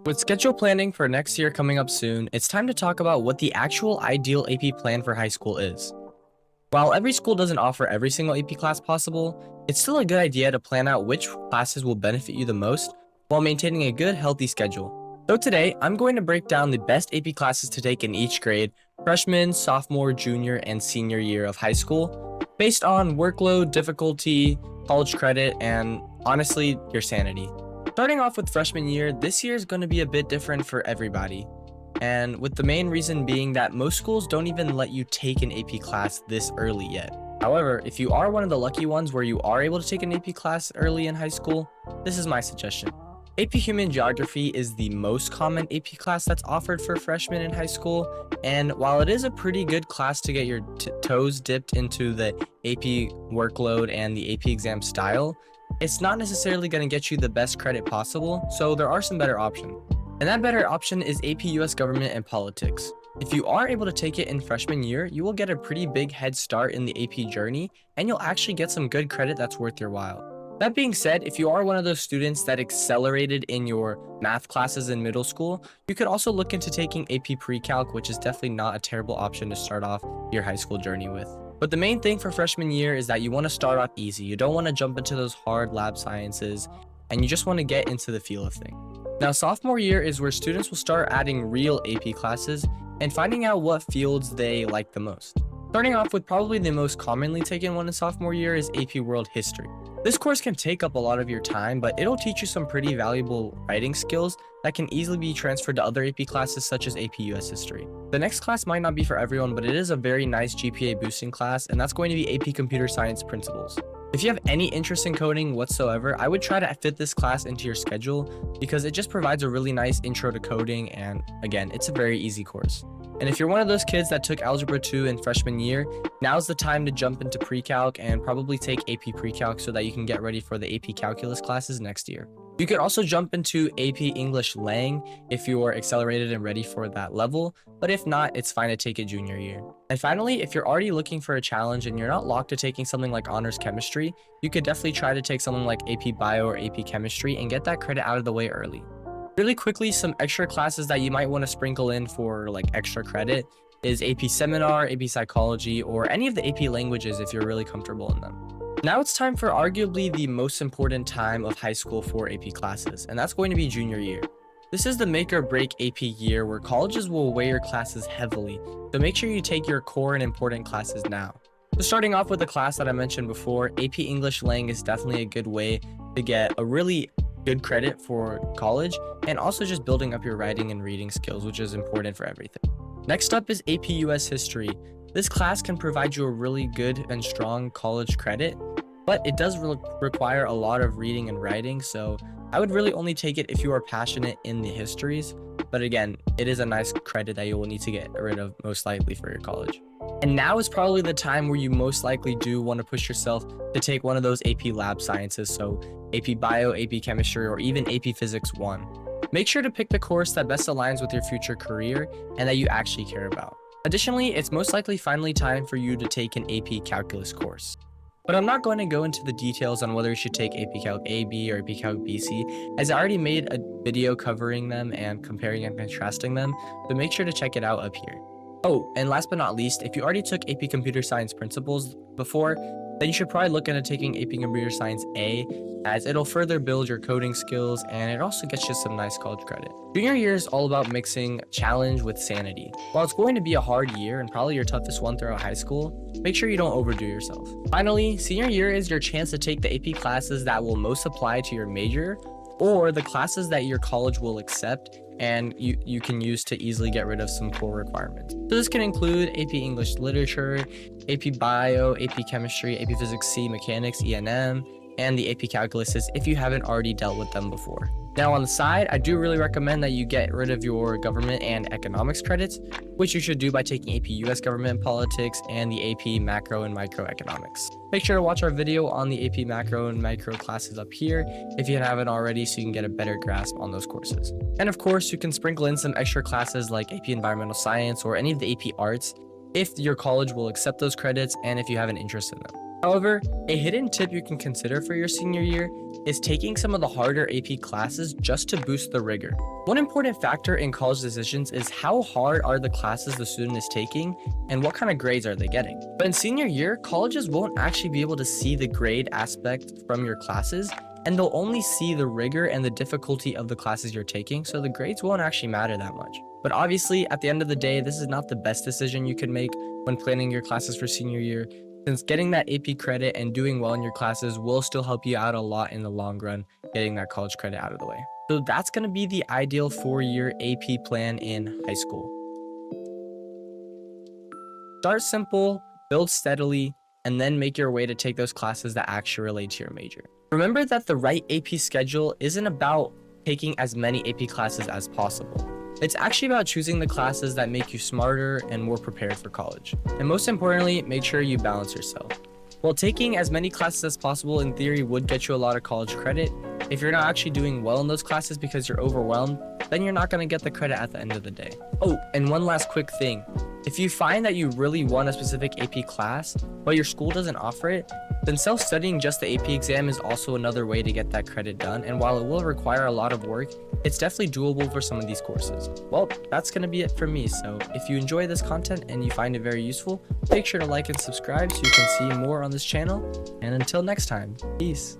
With schedule planning for next year coming up soon, it's time to talk about what the actual ideal AP plan for high school is. While every school doesn't offer every single AP class possible, it's still a good idea to plan out which classes will benefit you the most while maintaining a good, healthy schedule. So today, I'm going to break down the best AP classes to take in each grade, freshman, sophomore, junior, and senior year of high school, based on workload, difficulty, college credit, and honestly, your sanity. Starting off with freshman year, this year is going to be a bit different for everybody. And with the main reason being that most schools don't even let you take an AP class this early yet. However, if you are one of the lucky ones where you are able to take an AP class early in high school, this is my suggestion. AP Human Geography is the most common AP class that's offered for freshmen in high school, and while it is a pretty good class to get your toes dipped into the AP workload and the AP exam style, it's not necessarily going to get you the best credit possible, so there are some better options. And that better option is AP US Government and Politics. If you are able to take it in freshman year, you will get a pretty big head start in the AP journey, and you'll actually get some good credit that's worth your while. That being said, if you are one of those students that accelerated in your math classes in middle school, you could also look into taking AP Pre-Calc, which is definitely not a terrible option to start off your high school journey with. But the main thing for freshman year is that you want to start off easy. You don't want to jump into those hard lab sciences, and you just want to get into the feel of things. Now, sophomore year is where students will start adding real AP classes and finding out what fields they like the most. Starting off with probably the most commonly taken one in sophomore year is AP World History. This course can take up a lot of your time, but it'll teach you some pretty valuable writing skills that can easily be transferred to other AP classes such as AP US History. The next class might not be for everyone, but it is a very nice GPA boosting class, and that's going to be AP Computer Science Principles. If you have any interest in coding whatsoever, I would try to fit this class into your schedule because it just provides a really nice intro to coding, and again, it's a very easy course. And if you're one of those kids that took Algebra 2 in freshman year, now's the time to jump into Pre-Calc and probably take AP Pre-Calc so that you can get ready for the AP Calculus classes next year. You could also jump into AP English Lang if you are accelerated and ready for that level, but if not, it's fine to take it junior year. And finally, if you're already looking for a challenge and you're not locked to taking something like honors chemistry, you could definitely try to take something like AP Bio or AP Chemistry and get that credit out of the way early. Really quickly, some extra classes that you might want to sprinkle in for like extra credit is AP Seminar, AP Psychology, or any of the AP languages if you're really comfortable in them. Now it's time for arguably the most important time of high school for AP classes, and that's going to be junior year. This is the make or break AP year where colleges will weigh your classes heavily, so make sure you take your core and important classes now. So starting off with the class that I mentioned before, AP English Lang is definitely a good way to get a really good credit for college, and also just building up your writing and reading skills, which is important for everything. Next up is AP US History. This class can provide you a really good and strong college credit, but it does require a lot of reading and writing, so I would really only take it if you are passionate in the histories. But again, it is a nice credit that you will need to get rid of most likely for your college. And now is probably the time where you most likely do want to push yourself to take one of those AP lab sciences, so AP Bio, AP Chemistry, or even AP Physics 1. Make sure to pick the course that best aligns with your future career and that you actually care about. Additionally, it's most likely finally time for you to take an AP Calculus course. But I'm not going to go into the details on whether you should take AP Calc AB or AP Calc BC, as I already made a video covering them and comparing and contrasting them, so make sure to check it out up here. Oh, and last but not least, if you already took AP Computer Science Principles before, then you should probably look into taking AP Computer Science A, as it'll further build your coding skills and it also gets you some nice college credit. Junior year is all about mixing challenge with sanity. While it's going to be a hard year and probably your toughest one throughout high school, make sure you don't overdo yourself. Finally, senior year is your chance to take the AP classes that will most apply to your major, or the classes that your college will accept and you can use to easily get rid of some core requirements. So this can include AP English Literature, AP Bio, AP Chemistry, AP Physics C, Mechanics, E&M, and the AP Calculuses if you haven't already dealt with them before. Now on the side, I do really recommend that you get rid of your government and economics credits, which you should do by taking AP US Government and Politics and the AP Macro and Microeconomics. Make sure to watch our video on the AP Macro and Micro classes up here if you haven't already, so you can get a better grasp on those courses. And of course, you can sprinkle in some extra classes like AP Environmental Science or any of the AP Arts if your college will accept those credits and if you have an interest in them. However, a hidden tip you can consider for your senior year is taking some of the harder AP classes just to boost the rigor. One important factor in college decisions is how hard are the classes the student is taking and what kind of grades are they getting. But in senior year, colleges won't actually be able to see the grade aspect from your classes, and they'll only see the rigor and the difficulty of the classes you're taking, so the grades won't actually matter that much. But obviously, at the end of the day, this is not the best decision you can make when planning your classes for senior year, since getting that AP credit and doing well in your classes will still help you out a lot in the long run, getting that college credit out of the way. So that's going to be the ideal 4-year AP plan in high school. Start simple, build steadily, and then make your way to take those classes that actually relate to your major. Remember that the right AP schedule isn't about taking as many AP classes as possible. It's actually about choosing the classes that make you smarter and more prepared for college. And most importantly, make sure you balance yourself. While taking as many classes as possible in theory would get you a lot of college credit, if you're not actually doing well in those classes because you're overwhelmed, then you're not going to get the credit at the end of the day. Oh, and one last quick thing. If you find that you really want a specific AP class, but your school doesn't offer it, then self-studying just the AP exam is also another way to get that credit done. And while it will require a lot of work, it's definitely doable for some of these courses. Well, that's going to be it for me. So if you enjoy this content and you find it very useful, make sure to like and subscribe so you can see more on this channel. And until next time, peace.